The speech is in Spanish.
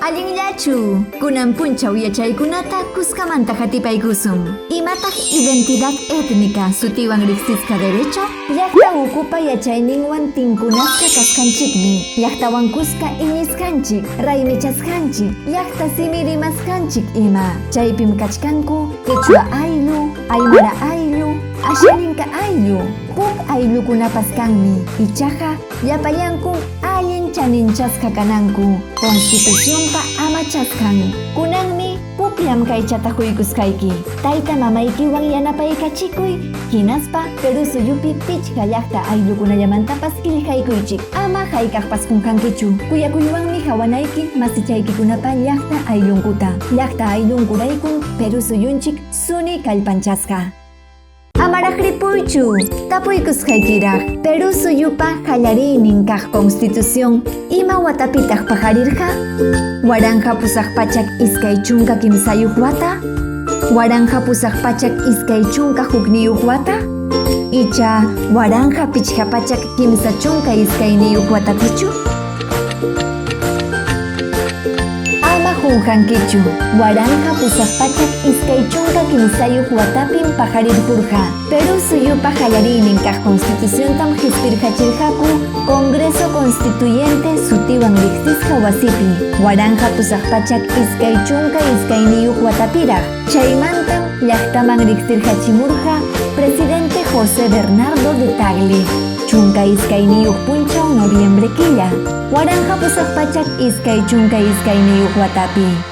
Allinllachu, kunan punchaw yachaykunata kuskamanta hatipaykusum. Imataq identidad étnica sutiwan riqsisqa derecho? Llaqta ukupa yachayninwan tinkunasqa kasqanchikmi. Llaqtawan kuska iñisqanchik, raymichasqanchik, llaqta simi rimasqanchik ima. Chaypim kachkanku Quechua ayllu, Aymara ayllu, Ashaninka ayllu. Huk ayllukunapas kanmi. Ichaqa llapallankun allin chaninchasqa kananku. Constitucionpa amachasqan. Kunanmi pukllam kaychata huykusqayki. Tayta mamaykiwan yanapaykachikuy. Hinaspa Perú suyupi pichqa llaqta ayllukunallamantapas qillqaykuychik. Ama haykaqpas kunkankichu. Kuyakuywanmi hawanayki masichaykikunapa llaqta ayllunkuta. Llaqta ayllunkuraykum Perú suyunchik suni kallpanchasqa. Amaraq ripuychu, tapuykusqaykiraq. Perú suyupa qallariynin kaq constitución ima watapitaq paharirqa? Waranja pusaq pachak iskay chunka kimsayuq wata? Waranja pusaq pachak iskay chunka hukniyuq wata? Icha waranja pichqa pachak kimsa chunka iskayniyuq watapichu? Junjankichu, waranja pusaq pachak iskay chunka kimsayuq watapin paharirpurqa. Perú suyupa qallariynin kaq constituciontam hisp'irqachirqaku Congreso Constituyente sutiwan riqsisqa wasipi. Waranja pusaq pachak iskay chunka iskayniyuq watapiraq. Chaymantam llaqtaman riqsirqachimurqa Presidente José Bernardo de Tagle. Chunka iskayniyuq punchaw noviembre killa. Waranja pusaq pachak iskay chunka iskayniyuq watapi.